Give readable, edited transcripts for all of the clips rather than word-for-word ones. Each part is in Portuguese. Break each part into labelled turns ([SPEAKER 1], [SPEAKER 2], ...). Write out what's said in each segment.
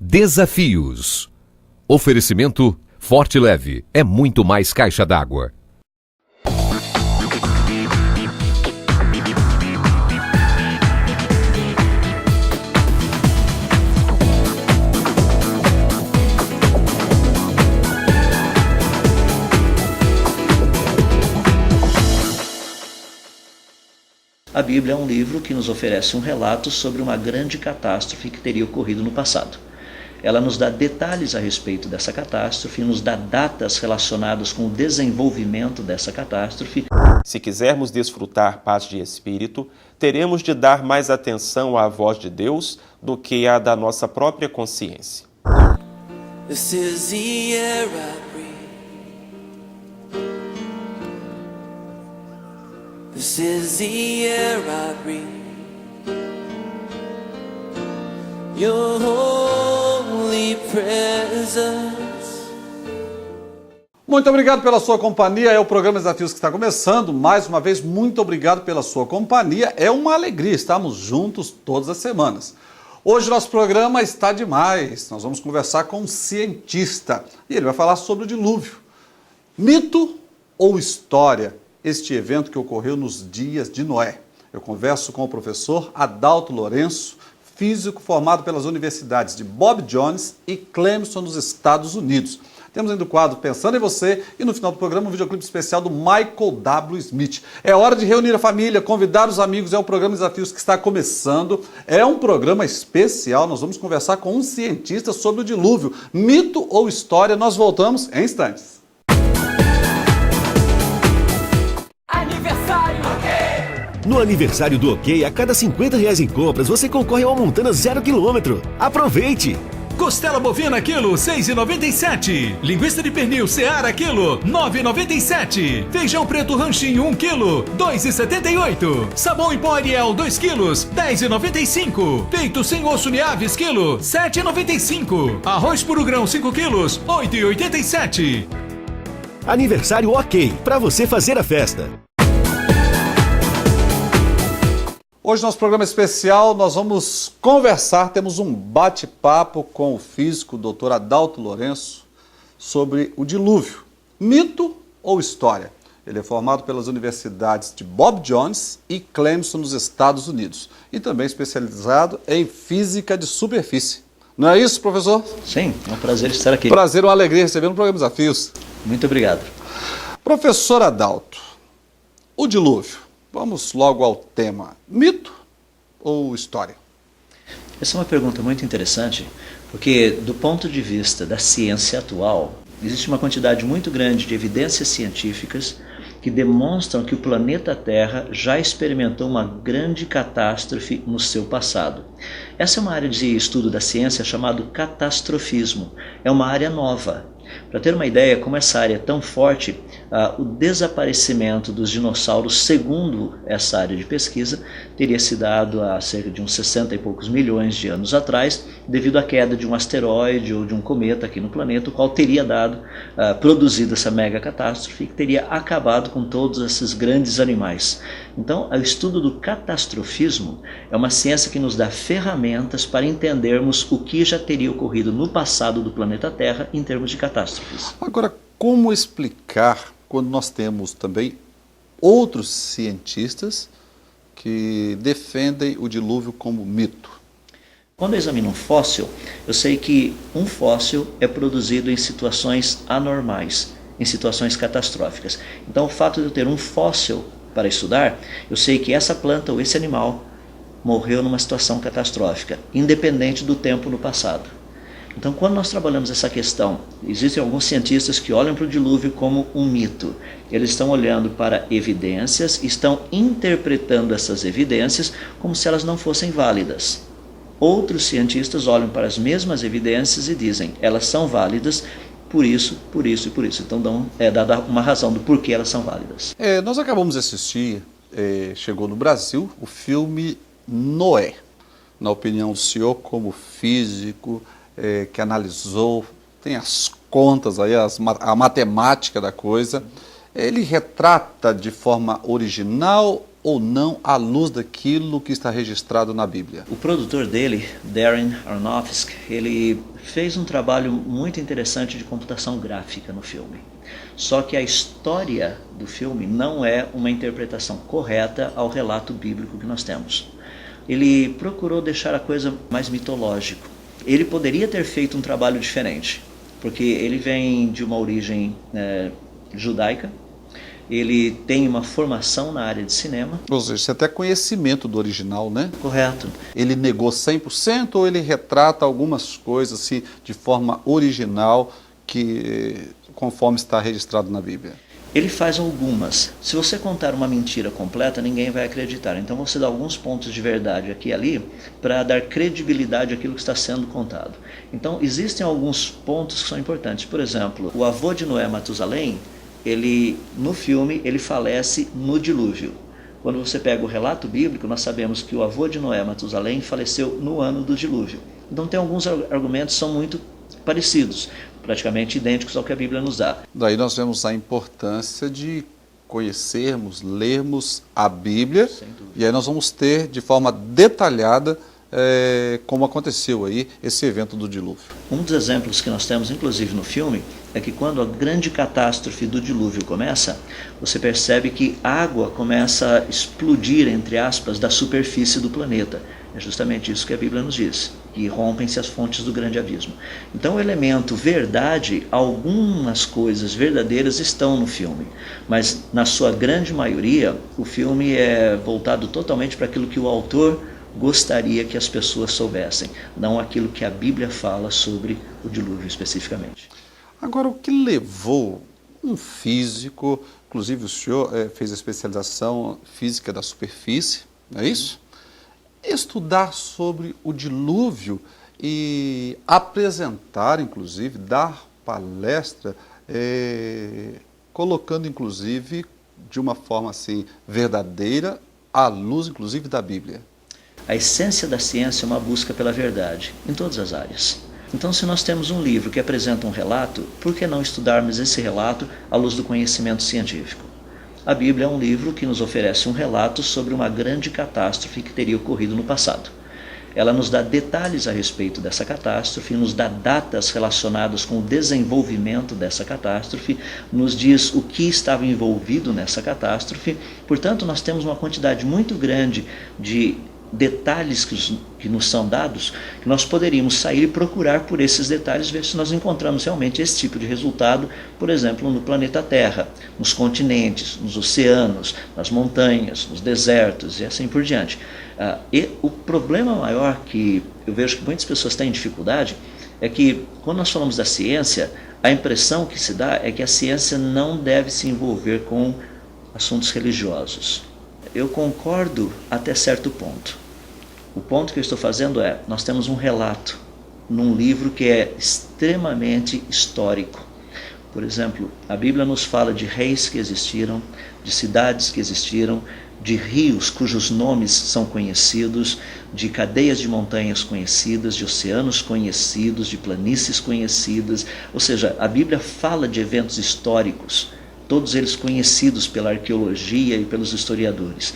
[SPEAKER 1] Desafios. Oferecimento Forte Leve é muito mais caixa d'água.
[SPEAKER 2] A Bíblia é um livro que nos oferece um relato sobre uma grande catástrofe que teria ocorrido no passado. Ela nos dá detalhes a respeito dessa catástrofe, nos dá datas relacionadas com o desenvolvimento dessa catástrofe.
[SPEAKER 3] Se quisermos desfrutar paz de espírito, teremos de dar mais atenção à voz de Deus do que à da nossa própria consciência.
[SPEAKER 4] This is the air I breathe. This is the air I breathe. Your holy presence.
[SPEAKER 5] Muito obrigado pela sua companhia, é o programa Desafios que está começando. Mais uma vez, muito obrigado pela sua companhia. É uma alegria estarmos juntos todas as semanas. Hoje nosso programa está demais. Nós vamos conversar com um cientista e ele vai falar sobre o dilúvio. Mito ou história? Este evento que ocorreu nos dias de Noé. Eu converso com o professor Adalto Lourenço, físico formado pelas universidades de Bob Jones e Clemson, nos Estados Unidos. Temos ainda o quadro Pensando em Você e no final do programa um videoclipe especial do Michael W. Smith. É hora de reunir a família, convidar os amigos, é o programa Desafios que está começando. É um programa especial, nós vamos conversar com um cientista sobre o dilúvio. Mito ou história? Nós voltamos em instantes.
[SPEAKER 6] No aniversário do OK, a cada R$50 em compras, você concorre a uma Montana 0 km. Aproveite!
[SPEAKER 7] Costela bovina quilo, R$ 6,97. Linguiça de pernil Seara quilo, R$ 9,97. Feijão preto ranchinho 1 quilo, R$ 2,78. Sabão em pó Ariel 2 quilos, R$ 10,95. Peito sem osso Niaves quilo, R$ 7,95. Arroz puro grão 5 quilos, R$ 8,87.
[SPEAKER 6] Aniversário OK, para você fazer a festa.
[SPEAKER 5] Hoje, nosso programa especial, nós vamos conversar, temos um bate-papo com o físico, o doutor Adalto Lourenço, sobre o dilúvio. Mito ou história? Ele é formado pelas universidades de Bob Jones e Clemson, nos Estados Unidos. E também especializado em física de superfície. Não é isso, professor?
[SPEAKER 2] Sim, é um prazer estar aqui.
[SPEAKER 5] Prazer, uma alegria receber no programa Desafios.
[SPEAKER 2] Muito obrigado.
[SPEAKER 5] Professor Adalto, o dilúvio. Vamos logo ao tema. Mito ou história?
[SPEAKER 2] Essa é uma pergunta muito interessante, porque do ponto de vista da ciência atual, existe uma quantidade muito grande de evidências científicas que demonstram que o planeta Terra já experimentou uma grande catástrofe no seu passado. Essa é uma área de estudo da ciência chamada catastrofismo. É uma área nova. Para ter uma ideia como essa área é tão forte, o desaparecimento dos dinossauros, segundo essa área de pesquisa, teria se dado há cerca de uns 60 e poucos milhões de anos atrás, devido à queda de um asteroide ou de um cometa aqui no planeta, o qual teria produzido essa mega catástrofe que teria acabado com todos esses grandes animais. Então, o estudo do catastrofismo é uma ciência que nos dá ferramentas para entendermos o que já teria ocorrido no passado do planeta Terra em termos de catástrofes.
[SPEAKER 5] Agora, como explicar quando nós temos também outros cientistas que defendem o dilúvio como mito?
[SPEAKER 2] Quando eu examino um fóssil, eu sei que um fóssil é produzido em situações anormais, em situações catastróficas. Então, o fato de eu ter um fóssil para estudar, eu sei que essa planta ou esse animal morreu numa situação catastrófica, independente do tempo no passado. Então, quando nós trabalhamos essa questão, existem alguns cientistas que olham para o dilúvio como um mito. Eles estão olhando para evidências, estão interpretando essas evidências como se elas não fossem válidas. Outros cientistas olham para as mesmas evidências e dizem, elas são válidas por isso, por isso e por isso. Então, dá uma razão do porquê elas são válidas.
[SPEAKER 5] Nós acabamos de assistir, chegou no Brasil, o filme Noé. Na opinião do senhor, como físico, que analisou, tem as contas aí, a matemática da coisa, ele retrata de forma original ou não à luz daquilo que está registrado na Bíblia?
[SPEAKER 2] O produtor dele, Darren Aronofsky, ele fez um trabalho muito interessante de computação gráfica no filme. Só que a história do filme não é uma interpretação correta ao relato bíblico que nós temos. Ele procurou deixar a coisa mais mitológica. Ele poderia ter feito um trabalho diferente, porque ele vem de uma origem judaica, ele tem uma formação na área de cinema.
[SPEAKER 5] Ou seja, você tem até conhecimento do original, né?
[SPEAKER 2] Correto.
[SPEAKER 5] Ele negou 100% ou ele retrata algumas coisas assim, de forma original, conforme está registrado na Bíblia?
[SPEAKER 2] Ele faz algumas. Se você contar uma mentira completa, ninguém vai acreditar. Então você dá alguns pontos de verdade aqui e ali para dar credibilidade àquilo que está sendo contado. Então existem alguns pontos que são importantes. Por exemplo, o avô de Noé, Matusalém, no filme ele falece no dilúvio. Quando você pega o relato bíblico, nós sabemos que o avô de Noé, Matusalém, faleceu no ano do dilúvio. Então tem alguns argumentos que são muito parecidos, praticamente idênticos ao que a Bíblia nos dá.
[SPEAKER 5] Daí nós vemos a importância de conhecermos, lermos a Bíblia, e aí nós vamos ter de forma detalhada como aconteceu aí esse evento do dilúvio. Um
[SPEAKER 2] dos exemplos que nós temos, inclusive no filme, é que quando a grande catástrofe do dilúvio começa, você percebe que água começa a explodir, entre aspas, da superfície do planeta. É justamente isso que a Bíblia nos diz, que rompem-se as fontes do grande abismo. Então o elemento verdade, algumas coisas verdadeiras estão no filme, mas na sua grande maioria, o filme é voltado totalmente para aquilo que o autor gostaria que as pessoas soubessem, não aquilo que a Bíblia fala sobre o dilúvio especificamente.
[SPEAKER 5] Agora, o que levou um físico, inclusive o senhor fez a especialização física da superfície, não é isso? Estudar sobre o dilúvio e apresentar, inclusive, dar palestra, colocando, inclusive, de uma forma assim verdadeira, à luz, inclusive, da Bíblia.
[SPEAKER 2] A essência da ciência é uma busca pela verdade, em todas as áreas. Então, se nós temos um livro que apresenta um relato, por que não estudarmos esse relato à luz do conhecimento científico? A Bíblia é um livro que nos oferece um relato sobre uma grande catástrofe que teria ocorrido no passado. Ela nos dá detalhes a respeito dessa catástrofe, nos dá datas relacionadas com o desenvolvimento dessa catástrofe, nos diz o que estava envolvido nessa catástrofe. Portanto, nós temos uma quantidade muito grande de detalhes que nos são dados, que nós poderíamos sair e procurar por esses detalhes, ver se nós encontramos realmente esse tipo de resultado, por exemplo, no planeta Terra, nos continentes, nos oceanos, nas montanhas, nos desertos e assim por diante. E o problema maior que eu vejo que muitas pessoas têm dificuldade é que, quando nós falamos da ciência, a impressão que se dá é que a ciência não deve se envolver com assuntos religiosos. Eu concordo até certo ponto. O ponto que eu estou fazendo é, nós temos um relato num livro que é extremamente histórico. Por exemplo, a Bíblia nos fala de reis que existiram, de cidades que existiram, de rios cujos nomes são conhecidos, de cadeias de montanhas conhecidas, de oceanos conhecidos, de planícies conhecidas. Ou seja, a Bíblia fala de eventos históricos, todos eles conhecidos pela arqueologia e pelos historiadores.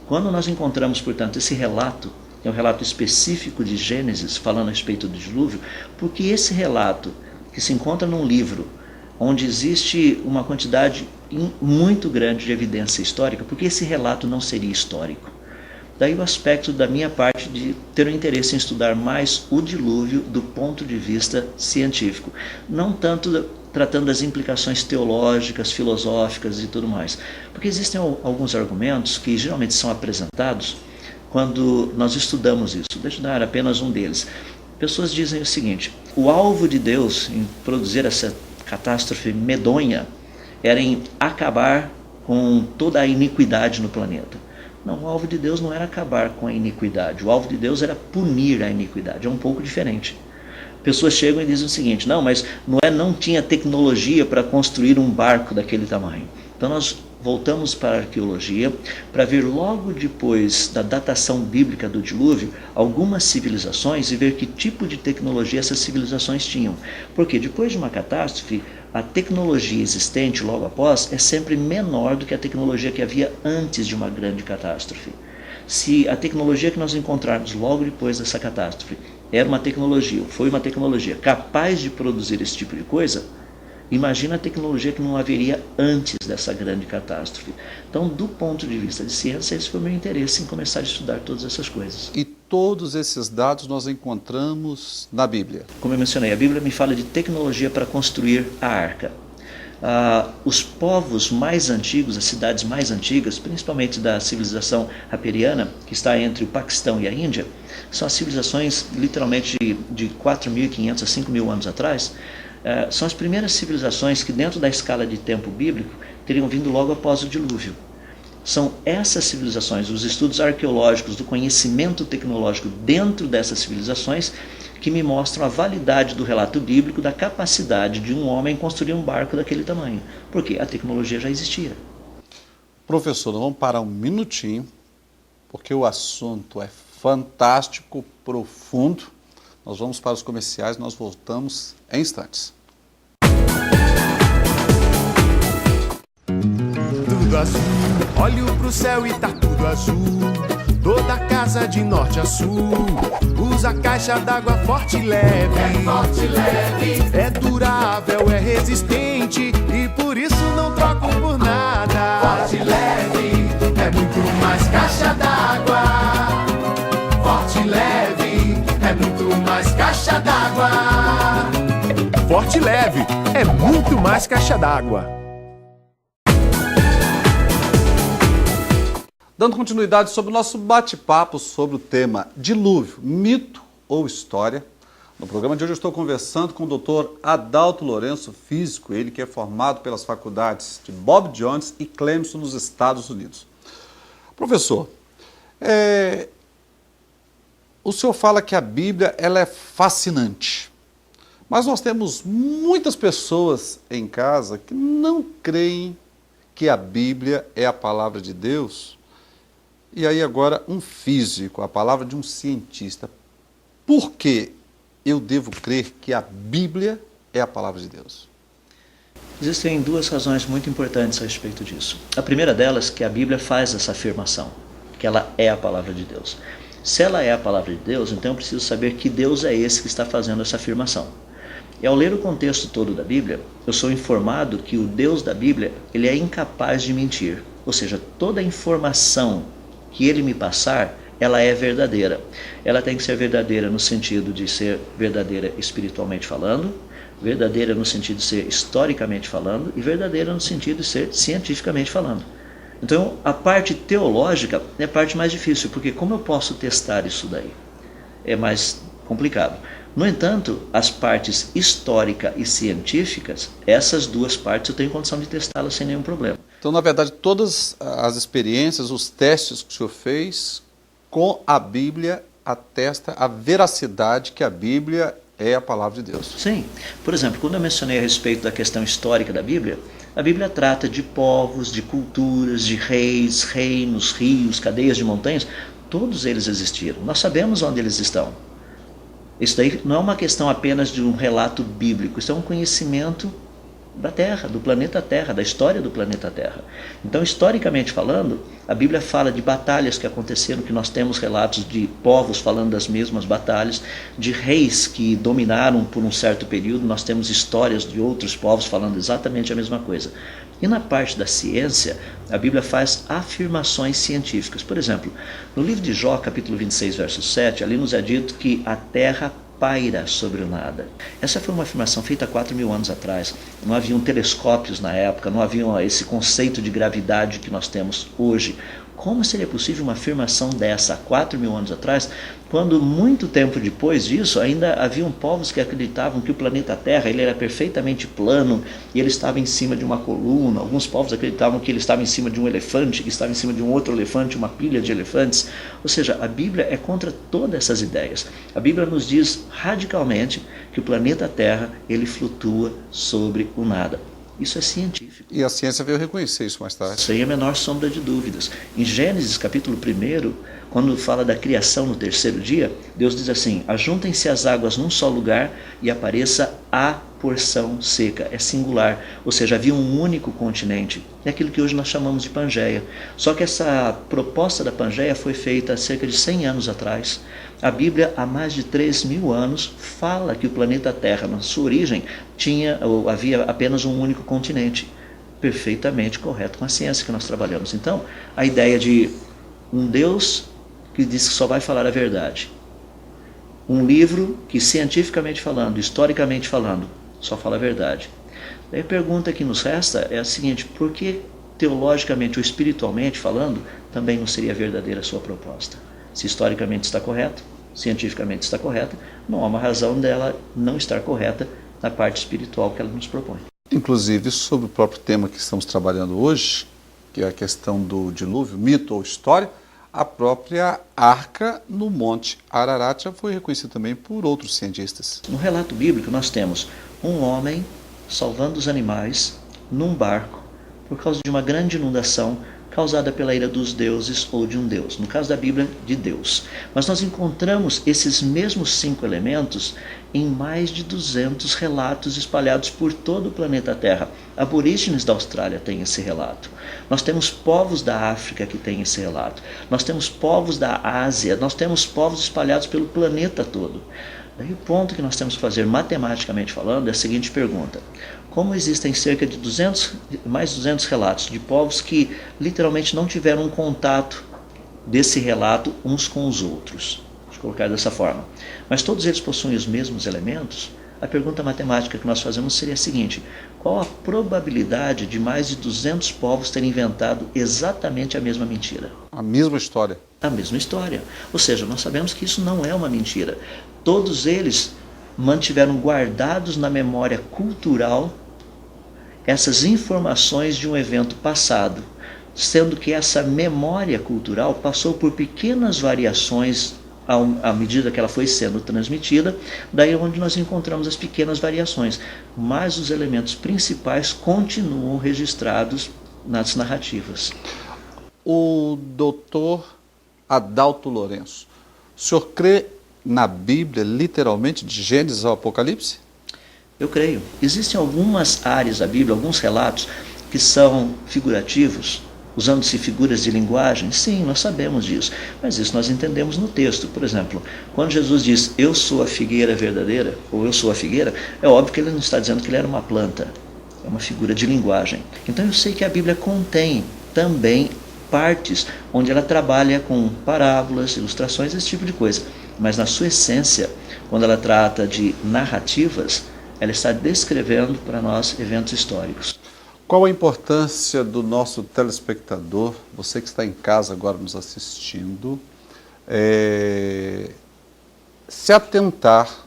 [SPEAKER 2] Quando nós encontramos, portanto, esse relato, que é um relato específico de Gênesis, falando a respeito do dilúvio, porque esse relato, que se encontra num livro, onde existe uma quantidade muito grande de evidência histórica, porque esse relato não seria histórico? Daí o aspecto da minha parte de ter um interesse em estudar mais o dilúvio do ponto de vista científico, não tanto tratando das implicações teológicas, filosóficas e tudo mais. Porque existem alguns argumentos que geralmente são apresentados quando nós estudamos isso. Deixa eu dar apenas um deles. Pessoas dizem o seguinte: o alvo de Deus em produzir essa catástrofe medonha era em acabar com toda a iniquidade no planeta. Não, o alvo de Deus não era acabar com a iniquidade, o alvo de Deus era punir a iniquidade, é um pouco diferente. Pessoas chegam e dizem o seguinte: não, mas Noé não tinha tecnologia para construir um barco daquele tamanho. Então nós voltamos para a arqueologia para ver logo depois da datação bíblica do dilúvio algumas civilizações e ver que tipo de tecnologia essas civilizações tinham. Porque depois de uma catástrofe, a tecnologia existente logo após é sempre menor do que a tecnologia que havia antes de uma grande catástrofe. Se a tecnologia que nós encontrarmos logo depois dessa catástrofe era uma tecnologia, ou foi uma tecnologia capaz de produzir esse tipo de coisa, imagina a tecnologia que não haveria antes dessa grande catástrofe. Então, do ponto de vista de ciência, esse foi o meu interesse em começar a estudar todas essas coisas.
[SPEAKER 5] E todos esses dados nós encontramos na Bíblia.
[SPEAKER 2] Como eu mencionei, a Bíblia me fala de tecnologia para construir a arca. Os povos mais antigos, as cidades mais antigas, principalmente da civilização raperiana, que está entre o Paquistão e a Índia, são as civilizações literalmente de 4.500 a 5.000 anos atrás. São as primeiras civilizações que, dentro da escala de tempo bíblico, teriam vindo logo após o dilúvio. São essas civilizações, os estudos arqueológicos do conhecimento tecnológico dentro dessas civilizações, que me mostram a validade do relato bíblico da capacidade de um homem construir um barco daquele tamanho, porque a tecnologia já existia.
[SPEAKER 5] Professor, nós vamos parar um minutinho, porque o assunto é fantástico, profundo. Nós vamos para os comerciais, nós voltamos em instantes.
[SPEAKER 8] Tudo azul, olho pro céu e tá tudo azul. Toda a casa de norte a sul usa caixa d'água forte e leve. É forte e leve. É durável, é resistente e por isso não troco por nada. Forte e leve, é muito mais caixa d'água. Forte e leve, é muito mais caixa d'água. Forte e leve, é muito mais caixa d'água.
[SPEAKER 5] Dando continuidade sobre o nosso bate-papo sobre o tema dilúvio, mito ou história. No programa de hoje eu estou conversando com o Dr. Adalto Lourenço, físico, ele que é formado pelas faculdades de Bob Jones e Clemson nos Estados Unidos. Professor, o senhor fala que a Bíblia ela é fascinante, mas nós temos muitas pessoas em casa que não creem que a Bíblia é a palavra de Deus. E aí agora um físico, a palavra de um cientista. Por que eu devo crer que a Bíblia é a palavra de Deus?
[SPEAKER 2] Existem duas razões muito importantes a respeito disso. A primeira delas é que a Bíblia faz essa afirmação, que ela é a palavra de Deus. Se ela é a palavra de Deus, então eu preciso saber que Deus é esse que está fazendo essa afirmação. E ao ler o contexto todo da Bíblia, eu sou informado que o Deus da Bíblia, ele é incapaz de mentir. Ou seja, toda a informação que ele me passar, ela é verdadeira. Ela tem que ser verdadeira no sentido de ser verdadeira espiritualmente falando, verdadeira no sentido de ser historicamente falando e verdadeira no sentido de ser cientificamente falando. Então, a parte teológica é a parte mais difícil, porque como eu posso testar isso daí? É mais complicado. No entanto, as partes histórica e científicas, essas duas partes eu tenho condição de testá-las sem nenhum problema.
[SPEAKER 5] Então, na verdade, todas as experiências, os testes que o senhor fez com a Bíblia atesta a veracidade que a Bíblia é a palavra de Deus.
[SPEAKER 2] Sim. Por exemplo, quando eu mencionei a respeito da questão histórica da Bíblia, a Bíblia trata de povos, de culturas, de reis, reinos, rios, cadeias de montanhas, todos eles existiram. Nós sabemos onde eles estão. Isso daí não é uma questão apenas de um relato bíblico, isso é um conhecimento da Terra, do planeta Terra, da história do planeta Terra. Então, historicamente falando, a Bíblia fala de batalhas que aconteceram, que nós temos relatos de povos falando das mesmas batalhas, de reis que dominaram por um certo período, nós temos histórias de outros povos falando exatamente a mesma coisa. E na parte da ciência, a Bíblia faz afirmações científicas. Por exemplo, no livro de Jó, capítulo 26, verso 7, ali nos é dito que a terra paira sobre o nada. Essa foi uma afirmação feita há 4.000 anos atrás. Não haviam telescópios na época, não havia esse conceito de gravidade que nós temos hoje. Como seria possível uma afirmação dessa há 4.000 anos atrás, quando muito tempo depois disso ainda haviam povos que acreditavam que o planeta Terra ele era perfeitamente plano e ele estava em cima de uma coluna. Alguns povos acreditavam que ele estava em cima de um elefante, que estava em cima de um outro elefante, uma pilha de elefantes. Ou seja, a Bíblia é contra todas essas ideias. A Bíblia nos diz radicalmente que o planeta Terra ele flutua sobre o nada. Isso é científico.
[SPEAKER 5] E a ciência veio reconhecer isso mais tarde.
[SPEAKER 2] Sem a menor sombra de dúvidas. Em Gênesis, capítulo 1, quando fala da criação no terceiro dia, Deus diz assim: ajuntem-se as águas num só lugar e apareça a porção seca. É singular, ou seja, havia um único continente. É aquilo que hoje nós chamamos de Pangeia. Só que essa proposta da Pangeia foi feita há cerca de 100 anos atrás. A Bíblia, há mais de 3.000 anos, fala que o planeta Terra, na sua origem, havia apenas um único continente. Perfeitamente correto com a ciência que nós trabalhamos. Então, a ideia de um Deus que diz que só vai falar a verdade. Um livro que, cientificamente falando, historicamente falando, só fala a verdade. Daí a pergunta que nos resta é a seguinte: por que, teologicamente ou espiritualmente falando, também não seria verdadeira a sua proposta? Se historicamente está correto, cientificamente está correta, não há uma razão dela não estar correta na parte espiritual que ela nos propõe.
[SPEAKER 5] Inclusive, sobre o próprio tema que estamos trabalhando hoje, que é a questão do dilúvio, mito ou história, a própria arca no Monte Ararat já foi reconhecida também por outros cientistas.
[SPEAKER 2] No relato bíblico nós temos um homem salvando os animais num barco por causa de uma grande inundação causada pela ira dos deuses ou de um deus. No caso da Bíblia, de Deus. Mas nós encontramos esses mesmos 5 elementos em mais de 200 relatos espalhados por todo o planeta Terra. Aborígenes da Austrália têm esse relato. Nós temos povos da África que têm esse relato. Nós temos povos da Ásia. Nós temos povos espalhados pelo planeta todo. Daí o ponto que nós temos que fazer matematicamente falando é a seguinte pergunta: como existem cerca de mais de 200 relatos de povos que literalmente não tiveram um contato desse relato uns com os outros, vou colocar dessa forma, mas todos eles possuem os mesmos elementos, a pergunta matemática que nós fazemos seria a seguinte: qual a probabilidade de mais de 200 povos terem inventado exatamente a mesma mentira?
[SPEAKER 5] A mesma história.
[SPEAKER 2] A mesma história. Ou seja, nós sabemos que isso não é uma mentira. Todos eles mantiveram guardados na memória cultural essas informações de um evento passado, sendo que essa memória cultural passou por pequenas variações à medida que ela foi sendo transmitida, daí é onde nós encontramos as pequenas variações, mas os elementos principais continuam registrados nas narrativas.
[SPEAKER 5] O doutor Adalto Lourenço, o senhor crê na Bíblia, literalmente, de Gênesis ao Apocalipse?
[SPEAKER 2] Eu creio. Existem algumas áreas da Bíblia, alguns relatos que são figurativos, usando-se figuras de linguagem. Sim, nós sabemos disso, mas isso nós entendemos no texto. Por exemplo, quando Jesus diz, eu sou a figueira verdadeira, ou eu sou a figueira, é óbvio que ele não está dizendo que ele era uma planta, é uma figura de linguagem. Então eu sei que a Bíblia contém também partes onde ela trabalha com parábolas, ilustrações, esse tipo de coisa. Mas na sua essência, quando ela trata de narrativas, ela está descrevendo para nós eventos históricos.
[SPEAKER 5] Qual a importância do nosso telespectador, você que está em casa agora nos assistindo, se atentar,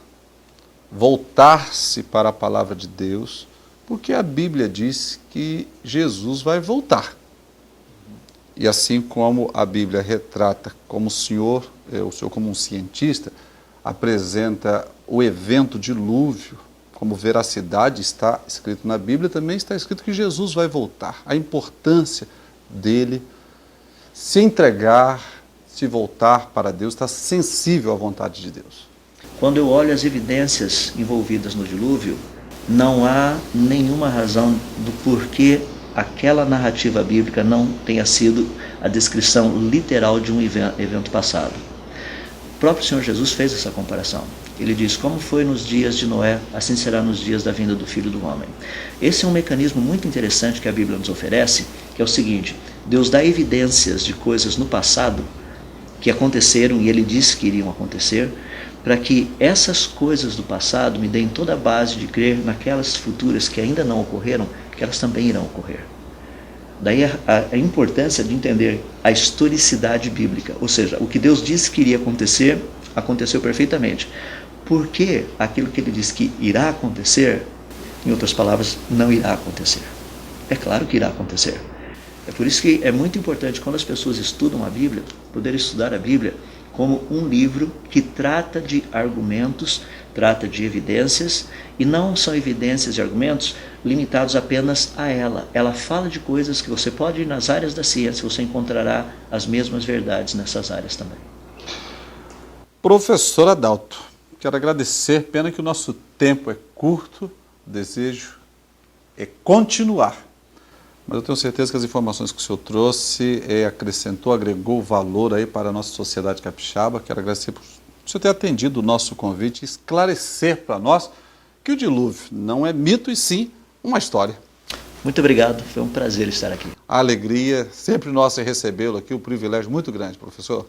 [SPEAKER 5] voltar-se para a palavra de Deus, porque a Bíblia diz que Jesus vai voltar. E assim como a Bíblia retrata como o senhor como um cientista, apresenta o evento dilúvio, como veracidade está escrito na Bíblia, também está escrito que Jesus vai voltar. A importância dele se entregar, se voltar para Deus, está sensível à vontade de Deus.
[SPEAKER 2] Quando eu olho as evidências envolvidas no dilúvio, não há nenhuma razão do porquê aquela narrativa bíblica não tenha sido a descrição literal de um evento passado. O próprio Senhor Jesus fez essa comparação. Ele diz, como foi nos dias de Noé, assim será nos dias da vinda do Filho do Homem. Esse é um mecanismo muito interessante que a Bíblia nos oferece, que é o seguinte: Deus dá evidências de coisas no passado que aconteceram e Ele disse que iriam acontecer, para que essas coisas do passado me deem toda a base de crer naquelas futuras que ainda não ocorreram, que elas também irão ocorrer. Daí a importância de entender a historicidade bíblica, ou seja, o que Deus disse que iria acontecer, aconteceu perfeitamente. Por que aquilo que Ele disse que irá acontecer, em outras palavras, não irá acontecer? É claro que irá acontecer. É por isso que é muito importante, quando as pessoas estudam a Bíblia, poder estudar a Bíblia como um livro que trata de argumentos, trata de evidências, e não são evidências e argumentos limitados apenas a ela. Ela fala de coisas que você pode ir nas áreas da ciência, você encontrará as mesmas verdades nessas áreas também.
[SPEAKER 5] Professor Adalto, quero agradecer, pena que o nosso tempo é curto, o desejo é continuar. Mas eu tenho certeza que as informações que o senhor trouxe acrescentou, agregou valor aí para a nossa sociedade capixaba. Quero agradecer por o senhor ter atendido o nosso convite e esclarecer para nós que o dilúvio não é mito e sim uma história.
[SPEAKER 2] Muito obrigado, foi um prazer estar aqui.
[SPEAKER 5] A alegria sempre nossa em recebê-lo aqui, um privilégio muito grande, professor.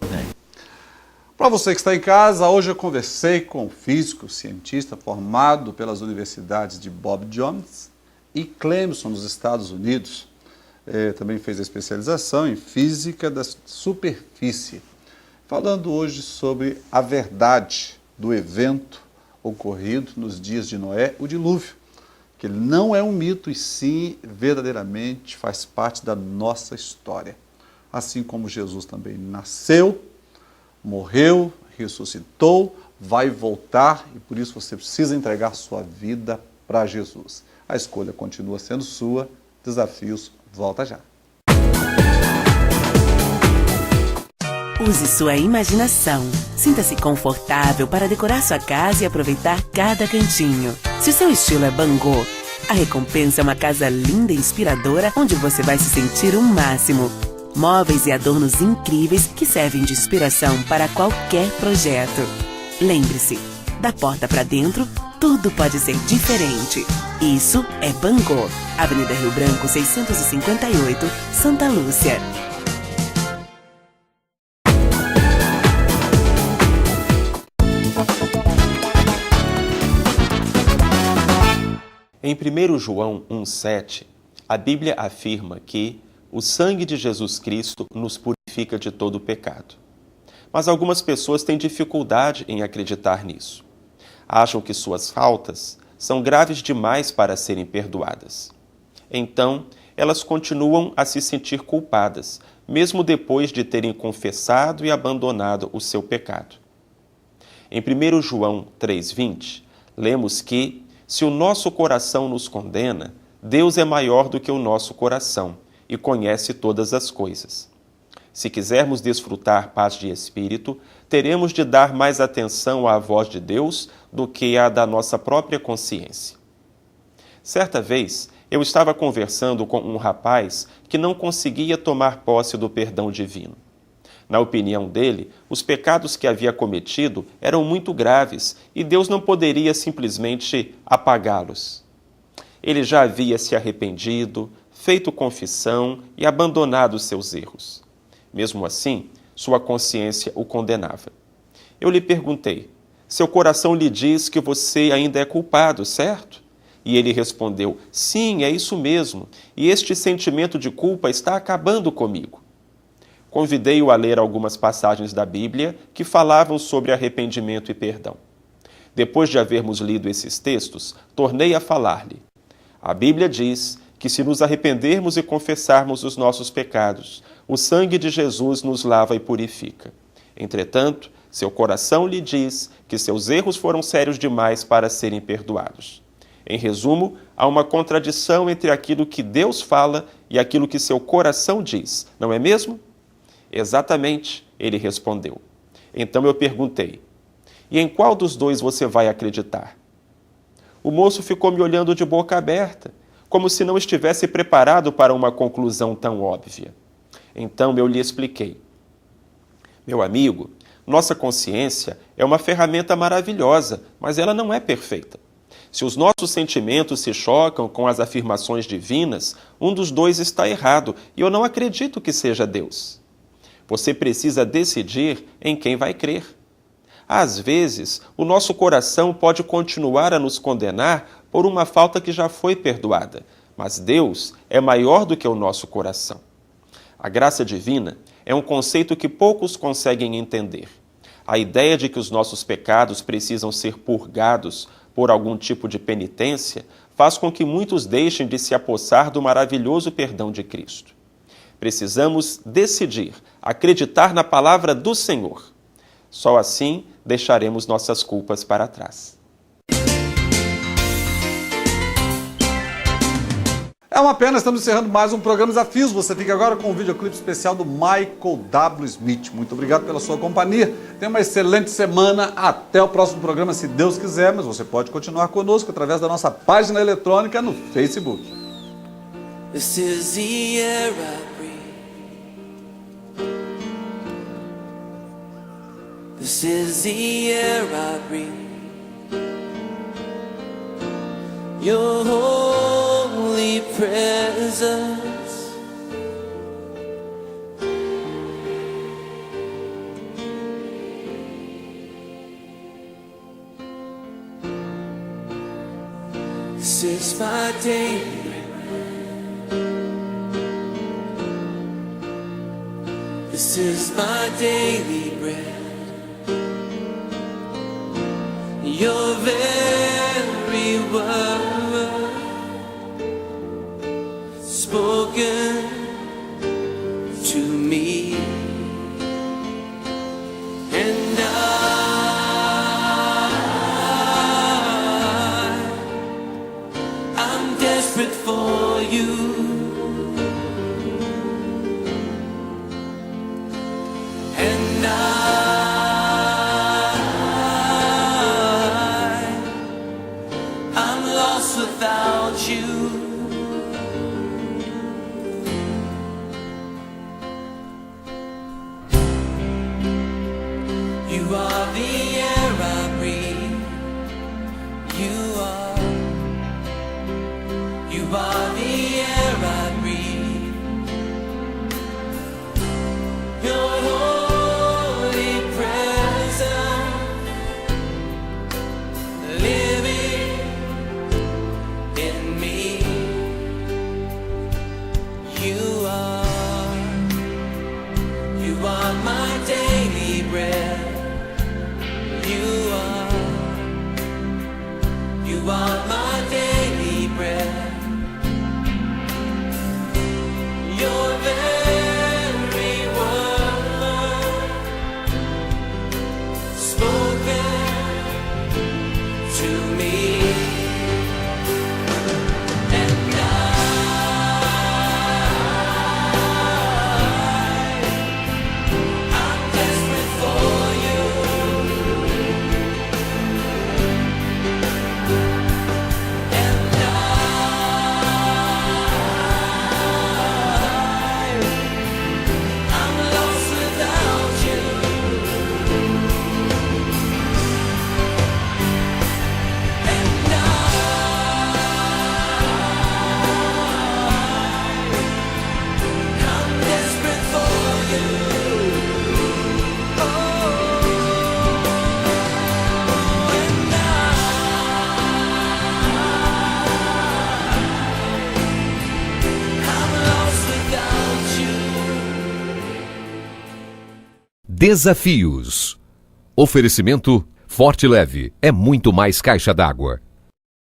[SPEAKER 5] Para você que está em casa, hoje eu conversei com um físico, cientista formado pelas universidades de Bob Jones e Clemson, nos Estados Unidos. Também fez a especialização em física da superfície. Falando hoje sobre a verdade do evento ocorrido nos dias de Noé, o dilúvio. Que ele não é um mito e sim, verdadeiramente, faz parte da nossa história. Assim como Jesus também nasceu, morreu, ressuscitou, vai voltar e por isso você precisa entregar sua vida para Jesus. A escolha continua sendo sua. Desafios, volta já.
[SPEAKER 9] Use sua imaginação. Sinta-se confortável para decorar sua casa e aproveitar cada cantinho. Se o seu estilo é bangô, a recompensa é uma casa linda e inspiradora onde você vai se sentir o máximo. Móveis e adornos incríveis que servem de inspiração para qualquer projeto. Lembre-se, da porta para dentro, tudo pode ser diferente. Isso é Bangô. Avenida Rio Branco, 658, Santa Lúcia.
[SPEAKER 3] Em 1 João 1,7, a Bíblia afirma que o sangue de Jesus Cristo nos purifica de todo o pecado. Mas algumas pessoas têm dificuldade em acreditar nisso. Acham que suas faltas são graves demais para serem perdoadas. Então, elas continuam a se sentir culpadas, mesmo depois de terem confessado e abandonado o seu pecado. Em 1 João 3,20, lemos que, se o nosso coração nos condena, Deus é maior do que o nosso coração e conhece todas as coisas. Se quisermos desfrutar paz de espírito, teremos de dar mais atenção à voz de Deus do que à da nossa própria consciência. Certa vez, eu estava conversando com um rapaz que não conseguia tomar posse do perdão divino. Na opinião dele, os pecados que havia cometido eram muito graves e Deus não poderia simplesmente apagá-los. Ele já havia se arrependido, feito confissão e abandonado seus erros. Mesmo assim, sua consciência o condenava. Eu lhe perguntei, seu coração lhe diz que você ainda é culpado, certo? E ele respondeu, sim, é isso mesmo, e este sentimento de culpa está acabando comigo. Convidei-o a ler algumas passagens da Bíblia que falavam sobre arrependimento e perdão. Depois de havermos lido esses textos, tornei a falar-lhe. A Bíblia diz que se nos arrependermos e confessarmos os nossos pecados, o sangue de Jesus nos lava e purifica. Entretanto, seu coração lhe diz que seus erros foram sérios demais para serem perdoados. Em resumo, há uma contradição entre aquilo que Deus fala e aquilo que seu coração diz, não é mesmo? Exatamente, ele respondeu. Então eu perguntei, e em qual dos dois você vai acreditar? O moço ficou me olhando de boca aberta, como se não estivesse preparado para uma conclusão tão óbvia. Então eu lhe expliquei. Meu amigo, nossa consciência é uma ferramenta maravilhosa, mas ela não é perfeita. Se os nossos sentimentos se chocam com as afirmações divinas, um dos dois está errado, e eu não acredito que seja Deus. Você precisa decidir em quem vai crer. Às vezes, o nosso coração pode continuar a nos condenar por uma falta que já foi perdoada, mas Deus é maior do que o nosso coração. A graça divina é um conceito que poucos conseguem entender. A ideia de que os nossos pecados precisam ser purgados por algum tipo de penitência faz com que muitos deixem de se apossar do maravilhoso perdão de Cristo. Precisamos decidir acreditar na palavra do Senhor. Só assim deixaremos nossas culpas para trás.
[SPEAKER 5] É uma pena, estamos encerrando mais um programa Desafios. Você fica agora com um videoclipe especial do Michael W. Smith. Muito obrigado pela sua companhia. Tenha uma excelente semana. Até o próximo programa, se Deus quiser. Mas você pode continuar conosco através da nossa página eletrônica no Facebook.
[SPEAKER 4] This is the air I breathe. This is the air I breathe. Your holy presence. This is my daily bread. This is my daily bread. Your very word spoken to me, and I'm desperate for you. And I'm lost without you. You are the air I breathe. You are the air I breathe. Your holy presence living in me. You are my daily bread. You are my daily bread. Your very word spoken to me, and I'm desperate for you. And I'm lost without you. And I'm desperate for you. Oh, and I'm lost without you.
[SPEAKER 1] Desafios. Oferecimento Forte Leve é muito mais caixa d'água.